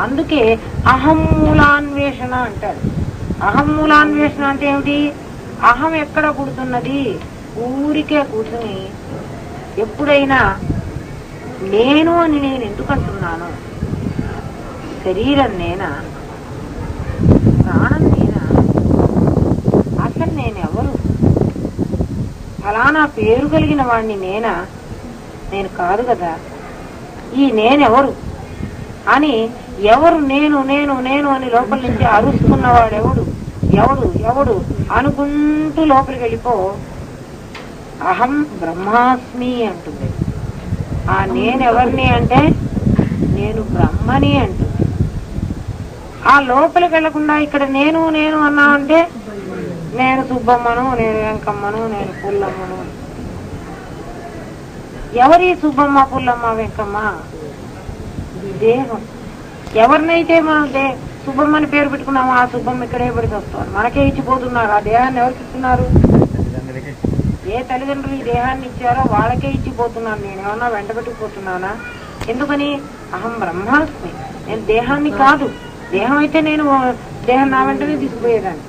అందుకే అహం మూలాన్వేషణ అంటాడు. అహం మూలాన్వేషణ అంటే ఏమిటి? అహం ఎక్కడ పుడుతున్నది? ఊరికే కూర్చుని ఎప్పుడైనా నేను అని నేను ఎందుకు అంటున్నాను? శరీరం నేనా? ప్రాణం నేనా? అసలు నేనెవరు? ఫలానా పేరు కలిగిన వాడిని నేనా? నేను కాదు కదా. ఈ నేనెవరు అని ఎవరు నేను నేను నేను అని లోపల నుంచి అరుస్తున్నవాడెవడు? ఎవడు ఎవడు అనుకుంటూ లోపలికి వెళ్ళిపో. అహం బ్రహ్మాస్మి అంటుంది. ఆ నేనెవరిని అంటే నేను బ్రహ్మని అంటుంది. ఆ లోపలికి వెళ్లకుండా ఇక్కడ నేను నేను అన్నా అంటే నేను సుబ్బమ్మను, నేను వెంకమ్మను, నేను పుల్లమ్మను. ఎవరి సుబ్బమ్మ, పుల్లమ్మ, వెంకమ్మ? దేహం. ఎవరినైతే మనం సుబ్బమ్మని పేరు పెట్టుకున్నామో ఆ సుబ్బమ్మ ఇక్కడే పడితే వస్తారు. మనకే ఇచ్చిపోతున్నారు. ఆ దేహాన్ని ఎవరికి ఇస్తున్నారు? ఏ తల్లిదండ్రులు ఈ దేహాన్ని ఇచ్చారో వాళ్ళకే ఇచ్చిపోతున్నాను. నేను ఏమన్నా వెంట పెట్టుకుపోతున్నానా? ఎందుకని? అహం బ్రహ్మాస్మి. నేను దేహాన్ని కాదు. దేహం అయితే నేను దేహం నా వెంటనే తీసుకుపోయేదాన్ని.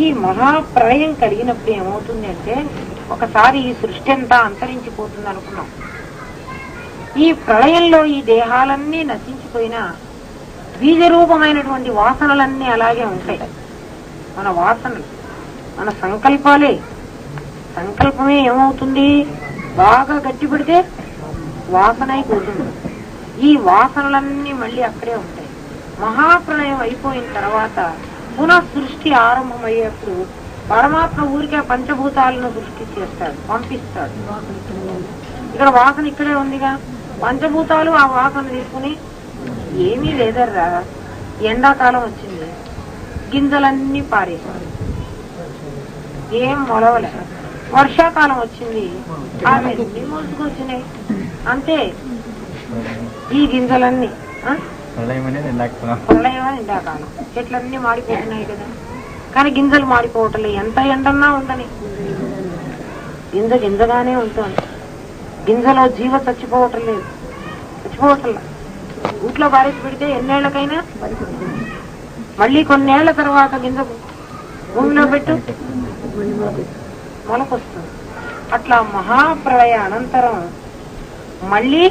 ఈ మహాప్రళయం కలిగినప్పుడు ఏమవుతుంది అంటే ఒకసారి ఈ సృష్టి అంతా అంతరించిపోతుంది అనుకున్నాం. ఈ ప్రళయంలో ఈ దేహాలన్నీ నశించిపోయినా బీజరూపమైనటువంటి వాసనలన్నీ అలాగే ఉంటాయి. మన వాసనలు, మన సంకల్పాలే. సంకల్పమే ఏమవుతుంది? బాగా గట్టి పెడితే వాసన అయిపోతుంది. ఈ వాసనలన్నీ మళ్ళీ అక్కడే ఉంటాయి. మహాప్రళయం అయిపోయిన తర్వాత పునః సృష్టి ఆరంభమయ్యేప్పుడు పరమాత్మ ఊరికే పంచభూతాలను సృష్టి చేస్తాడు, పంపిస్తాడు. ఇక్కడ వాసన ఇక్కడే ఉందిగా. పంచభూతాలు ఆ వాసన తీసుకుని ఏమీ లేదర్రా, ఎండాకాలం వచ్చింది, గింజలన్నీ పారేశారు, ఏం మొలవలే. వర్షాకాలం వచ్చింది, అవన్నీ మోసుకొచ్చినాయి. అంతే. ఈ గింజలన్నీ ప్రళయం ఎండాకాలం, చెట్లన్నీ మాడిపోతున్నాయి కదా. కానీ గింజలు మాడిపోవటలే. ఎంత ఎండన్నా ఉందని గింజ గింజగానే ఉంటుంది. గింజలో జీవ చచ్చిపోవటం లేదు, చచ్చిపోవటంలా. ఊట్లో బారేసి పెడితే ఎన్నేళ్లకైనా మళ్ళీ కొన్నేళ్ల తర్వాత గింజ భూమిలో పెట్టు, మొలకొస్తుంది. అట్లా మహాప్రళయ అనంతరం మళ్ళీ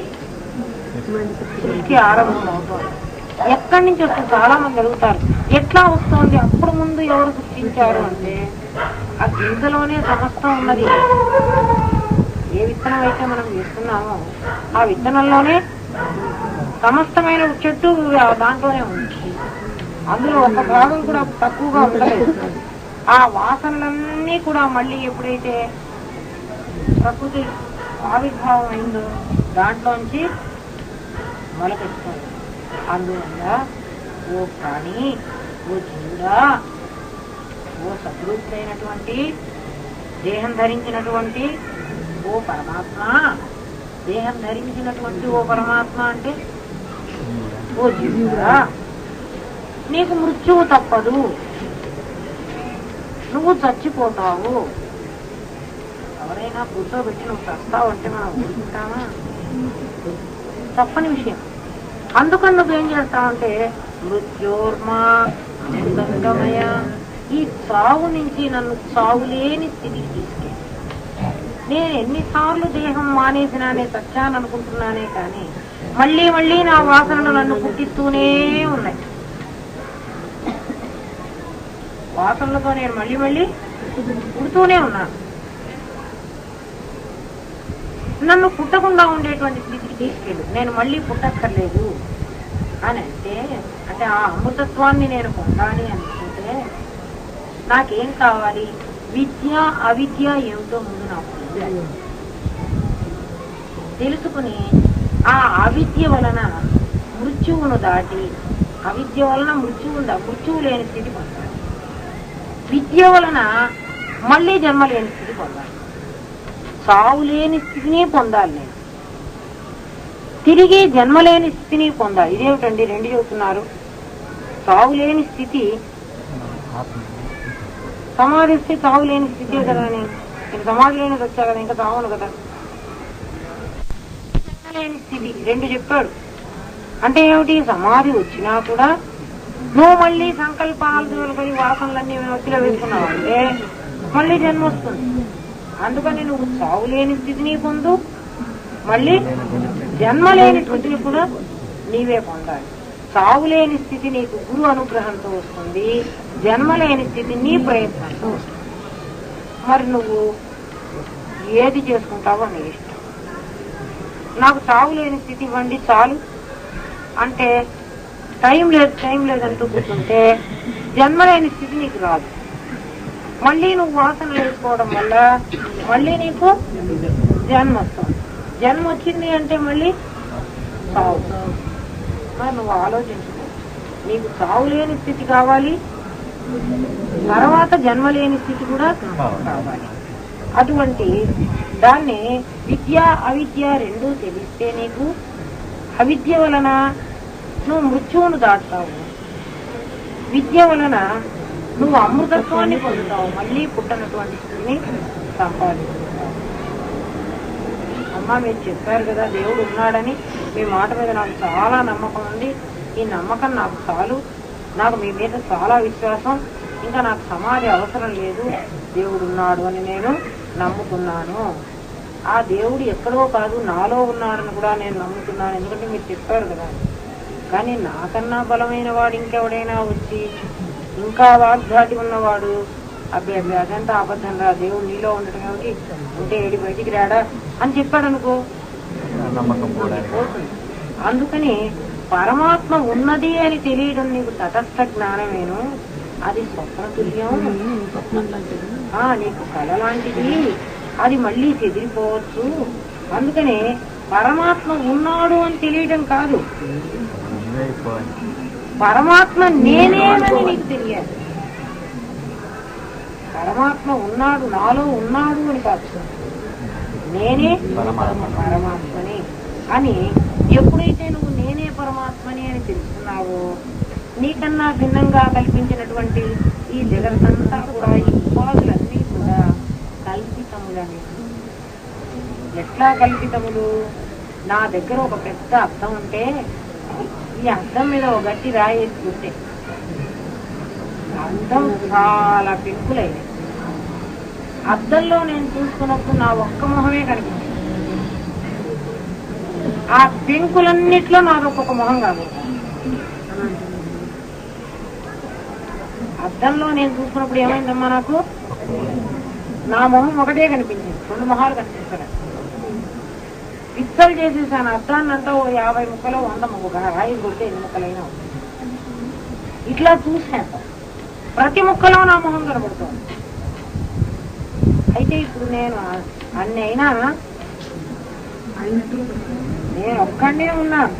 సృష్టి ఆరంభం అవుతుంది. ఎక్కడి నుంచి వస్తుంది? చాలా మంది అడుగుతారు, ఎట్లా వస్తుంది? అప్పుడు ముందు ఎవరు సృష్టించారు అంటే ఆ గింజలోనే సమస్తం ఉన్నది. ఏ విత్తనం అయితే మనం వేస్తున్నామో ఆ విత్తనంలోనే సమస్తమైన చెట్టు దాంట్లోనే ఉంది. అందులో ఒక భాగం కూడా తక్కువగా ఉండలేదు. ఆ వాసనలన్నీ కూడా మళ్ళీ ఎప్పుడైతే ప్రకృతి ఆవిర్భావం అయిందో దాంట్లోంచి మొలకెత్తుతుంది. అందువల్ల ఓ ప్రాణి, ఓ జీవుడా, ఓ సద్రూపుడైనటువంటి దేహం ధరించినటువంటి ఓ పరమాత్మ, దేహం ధరించినటువంటి ఓ పరమాత్మ అంటే ఓ జీవుడా, నీకు మృత్యువు తప్పదు, నువ్వు చచ్చిపోతావు. ఎవరైనా కూర్చోబెట్టి నువ్వు చస్తావు అంటే మనం ఊరుకుంటామా? తప్పని విషయం. అందుకని నువ్వు ఏం చేస్తావంటే మృత్యోర్మా సంగమయ, ఈ చావు నుంచి నన్ను చావులేని స్థితికి తీసుకెళ్ళి. నేను ఎన్నిసార్లు దేహం మానేసినానే చచ్చాననుకుంటున్నానే కానీ మళ్ళీ మళ్ళీ నా వాసనలు నన్ను పుట్టిస్తూనే ఉన్నాయి. వాసనలతో నేను మళ్ళీ మళ్ళీ పుడుతూనే ఉన్నాను. నన్ను పుట్టకుండా ఉండేటువంటి స్థితికి తీసుకెళ్ళు, నేను మళ్ళీ పుట్టక్కర్లేదు అని అంటే ఆ అమృతత్వాన్ని నేను పొందాలి అనుకుంటే నాకేం కావాలి? విద్య అవిద్య ఏమిటో ముందు నాకు తెలుసుకుని ఆ అవిద్య వలన మృత్యువును దాటి, అవిద్య వలన మృత్యువు లేని స్థితి పొందాలి. విద్య వలన మళ్ళీ జన్మ లేని స్థితి పొందాలి. చావు లేని స్థితిని పొందాలి. నేను తిరిగి జన్మలేని స్థితిని పొందాలి. ఇదేమిటండి రెండు చెబుతున్నారు? చావు లేని స్థితి, సమాధిస్తే చావు లేని స్థితే కదా. నేను సమాధిలోనే వచ్చా కదా, ఇంకా చావును కదా. లేని స్థితి రెండు చెప్పాడు. అంటే ఏమిటి? సమాధి వచ్చినా కూడా నువ్వు మళ్ళీ సంకల్పాలు తోలుకొని వాసనలన్నీ వచ్చిలో వేసుకున్నావు అంటే మళ్ళీ జన్మ వస్తుంది. అందుకని నువ్వు చావు లేని స్థితిని పొందు, మళ్ళీ జన్మ లేని స్థితిని కూడా నీవే పొందాలి. చావు లేని స్థితి నీకు గురు అనుగ్రహంతో వస్తుంది, జన్మ లేని స్థితి నీ ప్రయత్నంతో వస్తుంది. మరి నువ్వు ఏది చేసుకుంటావో నీ ఇష్టం. నాకు చావు లేని స్థితి ఇవ్వండి చాలు అంటే టైం లేదంటూ కూర్చుంటే జన్మ లేని స్థితి నీకు రాదు. మళ్ళీ నువ్వు వాసనలు వేసుకోవడం వల్ల మళ్ళీ నీకు జన్మ వస్తుంది. జన్మ వచ్చింది అంటే మళ్ళీ చావు. మరి నువ్వు ఆలోచించుకో, నీకు చావు లేని స్థితి కావాలి, తర్వాత జన్మ లేని స్థితి కూడా కావాలి. అటువంటి దాన్ని విద్య అవిద్య రెండూ తెలిస్తే నీకు అవిద్య వలన నువ్వు మృత్యువును దాటుతావు, విద్య వలన నువ్వు అమృతత్వాన్ని పొందుతావు, మళ్ళీ పుట్టనటువంటి స్థితిని సంపాదించుకుంటావు. అమ్మ మీరు చెప్పారు కదా దేవుడు ఉన్నాడని, మీ మాట మీద నాకు చాలా నమ్మకం ఉంది. ఈ నమ్మకం నాకు చాలు, నాకు మీ మీద చాలా విశ్వాసం, ఇంకా నాకు సమాధి అవసరం లేదు, దేవుడు ఉన్నాడు అని నేను నమ్ముతున్నాను. ఆ దేవుడు ఎక్కడో కాదు నాలో ఉన్నాడని కూడా నేను నమ్ముతున్నాను, ఎందుకంటే మీరు చెప్పారు కదా. కానీ నాకన్నా బలమైన వాడు ఇంకెవడైనా వచ్చి ఇంకా వాగ్దాటి ఉన్నవాడు అబ్బాయి అదంతా అబద్ధం రా, దేవుడు నీలో ఉండటం ఏమిటి, ఉంటే ఏడి బయటికి రాడా అని చెప్పాడు అనుకో, అందుకని పరమాత్మ ఉన్నది అని తెలియడం నీకు తటస్థ జ్ఞానమేను, అది స్వప్నతుల్యం, నీకు కళ లాంటిది, అది మళ్ళీ చెదిరిపోవచ్చు. అందుకని పరమాత్మ ఉన్నాడు అని తెలియడం కాదు, పరమాత్మ నేనేనని నీకు తెలియాలి. పరమాత్మ ఉన్నాడు, నాలో ఉన్నాడు అని కాదు, నేనే పరమాత్మని అని ఎప్పుడైతే నువ్వు నేనే పరమాత్మని అని తెలుసుకున్నావో, నీకన్నా భిన్నంగా కల్పించినటువంటి ఈ జగత్తంతా కూడా, ఈ ఉపాధులన్నీ కూడా కల్పితములని. ఎట్లా కల్పితములు? నా దగ్గర ఒక పెద్ద అద్దం ఉంటే ఈ అద్దం మీద ఒక గట్టి రాయేసుకుంటే అద్దం చాలా పెంకులైంది. అద్దంలో నేను చూసుకున్నప్పుడు నా ఒక్క మొహమే కనిపించింది. ఆ పెంకులన్నిట్లో నాది ఒక్కొక్క మొహం కాదు. అద్దంలో నేను చూసుకున్నప్పుడు ఏమైందమ్మా, నాకు నా మొహం ఒకటే కనిపించింది, రెండు మొహాలు కనిపించడం. పిచ్చలు చేసేసాను అద్దాన్నంతా. 50 ముక్కలో 100 ముక్క రాయి కొడితే ఎన్ని ముక్కలైనా ఇట్లా చూశాను, ప్రతి ముక్కలో నా మొహం కనబడుతుంది. అయితే ఇప్పుడు నేను అన్ని అయినా నేను ఒక్కడే ఉన్నాను,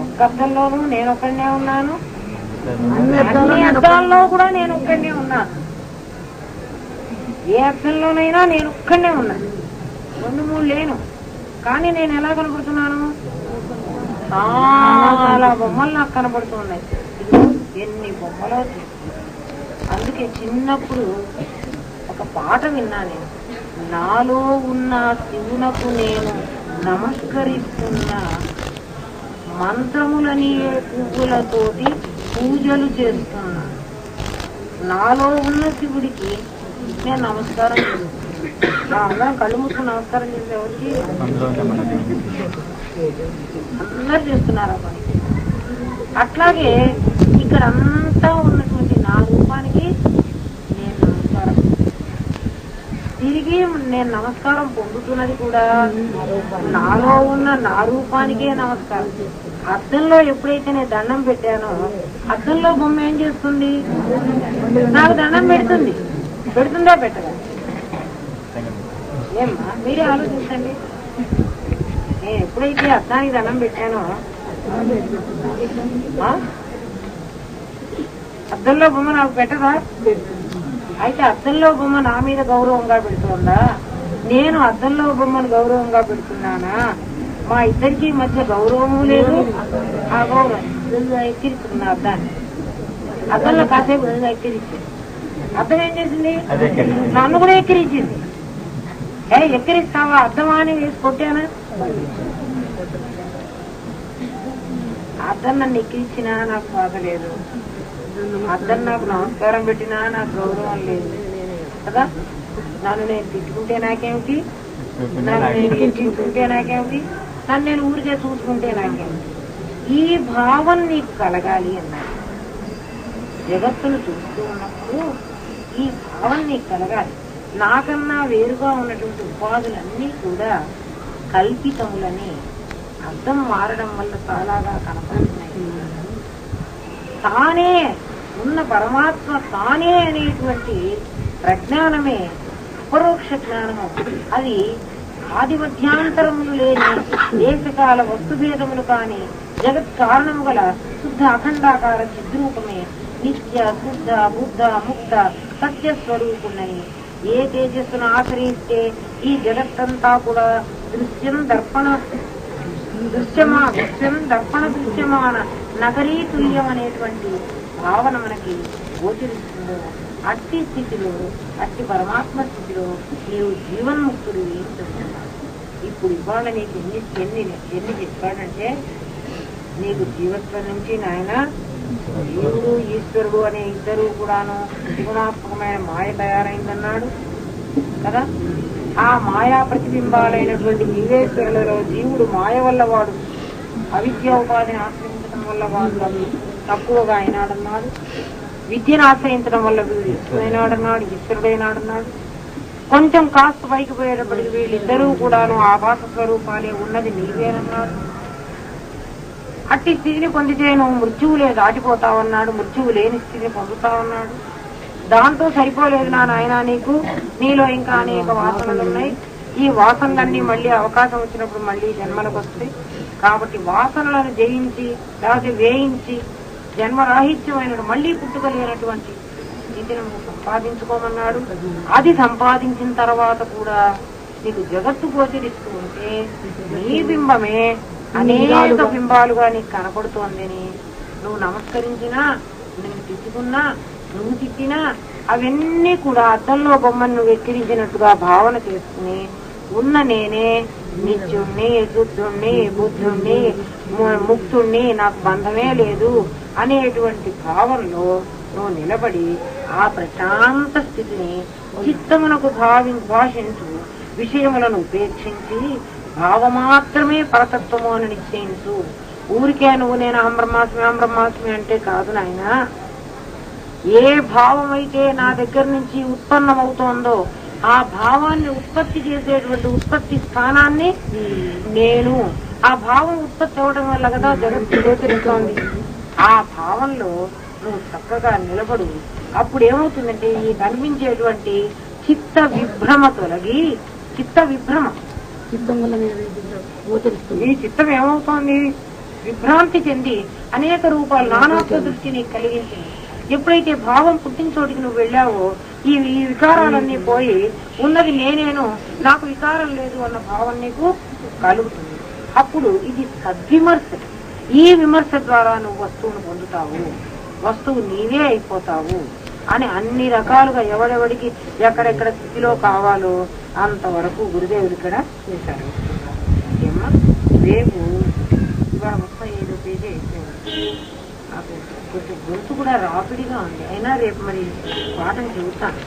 ఒక్క అద్దంలోనూ నేను ఒక్కడే ఉన్నాను, అన్ని అద్దాల్లో కూడా నేను ఒక్కడే ఉన్నాను. ఏ అద్దంలోనైనా నేను ఒక్కడే ఉన్నాను, 2, 3 లేను. కానీ నేను ఎలా కనబడుతున్నాను? చాలా బొమ్మలు నాకు కనబడుతున్నాయి. ఎన్ని బొమ్మలో. అందుకే చిన్నప్పుడు ఒక పాట విన్నా నేను, నాలో ఉన్న శివునకు నేను నమస్కరిస్తున్న మంత్రములని పువ్వులతోటి పూజలు చేస్తున్నా. నాలో ఉన్న శివుడికి నేను నమస్కారం చేస్తున్నాను. అందరం కళ్ళు మూసుకుని నమస్కారం చేసే ఎవరికి? అందరు చేస్తున్నారు ఆ పని. అట్లాగే ఇక్కడ అంతా ఉన్నటువంటి నా రూపానికి నేను నమస్కారం, తిరిగి నేను నమస్కారం పొందుతున్నది కూడా నాలో ఉన్న నా రూపానికే నమస్కారం. అద్దంలో ఎప్పుడైతే నేను దండం పెట్టానో, అద్దంలో బొమ్మ ఏం చేస్తుంది? నాకు దండం పెడుతుంది. పెడుతుందా పెట్టదా? ఏమ్మా మీరే ఆలోచించండి. నేను ఎప్పుడైతే అద్దానికి దండం పెట్టానో, అద్దంలో బొమ్మ నాకు పెట్టదా? అయితే అద్దంలో బొమ్మ నా మీద గౌరవంగా పెడుతుందా? నేను అద్దంలో బొమ్మను గౌరవంగా పెడుతున్నానా? మా ఇద్దరికి మధ్య గౌరవము లేదు. ఆ గౌరవం ఎక్కిరిస్తున్నా అద్దాన్ని. అద్దంలో కాసేపు ఎక్కిరించింది. అద్దం ఏం చేసింది? నన్ను కూడా ఎక్కిరించింది. ఎక్కిరిస్తావా అద్దమా అని వేసి కొట్టానా? అద్దం నన్ను ఎక్కించినా నాకు బాధ లేదు, అద్దం నాకు నమస్కారం పెట్టినా నాకు గౌరవం లేదు కదా. నన్ను నేను తిట్టుకుంటే నాకేమిటి, నన్ను నేను ఎక్కించుకుంటే నాకేమిటి, నన్ను నేను ఊరికే చూసుకుంటే నాకేమిటి. ఈ భావం నీకు కలగాలి అన్నాడు. జగత్తును చూస్తూ ఉన్నప్పుడు ఈ భావం నీకు కలగాలి. నాకన్నా వేరుగా ఉన్నటువంటి ఉపాధులన్నీ కూడా కల్పితములని అర్థం మారడం వల్ల చాలాగా కనపడుతున్నాయి. తానే ఉన్న పరమాత్మ తానే అనేటువంటి ప్రజ్ఞానమే అపరోక్ష జ్ఞానము. అది ఆది మధ్యాంతరములు లేని దేశకాల వస్తుభేదములు కాని జగత్ కారణము గల శుద్ధ అఖండాకార చిద్రూపమే నిత్య శుద్ధ బుద్ధ ముక్త సత్యస్వరూపుణ్ణి. ఏ తేజస్సును ఆశ్రయిస్తే ఈ జగత్తంతా కూడా దృశ్యం దర్పణ దృశ్యమాన నగరీ తుల్యం అనేటువంటి భావన మనకి గోచరిస్తుందో అట్టి స్థితిలో, అట్టి పరమాత్మ స్థితిలో నీవు జీవన్ముక్తుడు వేస్తున్నావు. ఇప్పుడు ఇవాళ నీకు ఎన్ని చెప్పాడంటే, నీకు జీవత్వం నుంచి నాయన జీవుడు ఈశ్వరుడు అనే ఇద్దరు కూడాను త్రిగుణాత్మకమైన మాయ తయారైందన్నాడు కదా. ఆ మాయా ప్రతిబింబాలైనటువంటి జీవేశ్వరులలో జీవుడు మాయ వల్ల వాడు అవిద్య ఉపాధిని ఆశ్రయించడం వల్ల వాడు తక్కువగా అయినాడన్నాడు, విద్యను ఆశ్రయించడం వల్ల వీడు ఈశ్వరుడైనాడన్నాడు, ఈశ్వరుడైనాడన్నాడు. కొంచెం కాస్త పైకి పోయేటప్పటికి వీళ్ళిద్దరూ కూడాను ఆభాస స్వరూపాలే, ఉన్నది నీవేనన్నాడు. అట్టి స్థితిని పొందితే నువ్వు మృత్యువులే దాటిపోతావన్నాడు, మృత్యువు లేని స్థితిని పొందుతావన్నాడు. దాంతో సరిపోలేదు నా నాయన, నీకు నీలో ఇంకా అనేక వాసనలు ఉన్నాయి. ఈ వాసనలన్నీ మళ్ళీ అవకాశం వచ్చినప్పుడు మళ్ళీ జన్మలకు వస్తాయి. కాబట్టి వాసనలను జయించి లేకపోతే వేయించి జన్మరాహిత్యమైన మళ్ళీ పుట్టుకలేనటువంటి స్థితిని నువ్వు సంపాదించుకోమన్నాడు. అది సంపాదించిన తర్వాత కూడా నీకు జగత్తు గోచరిస్తూ ఉంటే నీ బింబమే అనేక బింబాలుగా నీకు కనపడుతోందని నువ్వు నమస్కరించినా, నువ్వు తిట్టుకున్నా, నువ్వు తిట్టినా అవన్నీ కూడా అద్దంలో బొమ్మను నువ్వు ఎక్కిరించినట్టుగా భావన చేసుకుని ఉన్న నేనే నిత్యుణ్ణి, శుద్ధుణ్ణి, బుద్ధుణ్ణి, ముక్తుణ్ణి, నాకు బంధమే లేదు అనేటువంటి భావంలో నువ్వు నిలబడి ఆ ప్రశాంత స్థితిని చిత్తమునకు భాషించు, విషయములను ఉపేక్షించి భావమాత్రమే పరతత్వము అని నిశ్చయించు. ఊరికే నువ్వు నేను అహం బ్రహ్మాస్మి అంటే కాదు నాయన. ఏ భావం అయితే నా దగ్గర నుంచి ఉత్పన్నమవుతోందో ఆ భావాన్ని ఉత్పత్తి చేసేటువంటి ఉత్పత్తి స్థానాన్ని నేను, ఆ భావం ఉత్పత్తి అవడం వల్ల కదా జగత్తు గోచరిస్తోంది. ఆ భావంలో నువ్వు చక్కగా నిలబడు. అప్పుడు ఏమవుతుందంటే ఈ కనిపించేటువంటి చిత్త విభ్రమ తొలగి, చిత్త విభ్రమ ఈ చిత్తం ఏమవుతోంది, విభ్రాంతి చెంది అనేక రూపాలు నానాత్వ దృష్టిని కలిగించింది. ఎప్పుడైతే భావం పుట్టిన చోటికి నువ్వు వెళ్ళావో ఈ వికారాలన్నీ పోయి ఉన్నది నేనేను, నాకు వికారం లేదు అన్న భావం నీకు కలుగుతుంది. అప్పుడు ఇది సద్విమర్శ. ఈ విమర్శ ద్వారా నువ్వు వస్తువును పొందుతావు, వస్తువు నీవే అయిపోతావు అని అన్ని రకాలుగా ఎవడెవడికి ఎక్కడెక్కడ స్థితిలో కావాలో అంతవరకు గురుదేవుడు ఇక్కడ చేశారు. రేపు ఇవాళ 35వ పేజీ అయిపోయింది. నాకు కొంచెం గొంతు కూడా రాపిడిగా ఉంది, అయినా రేపు మరి పాఠం చెబుతాను.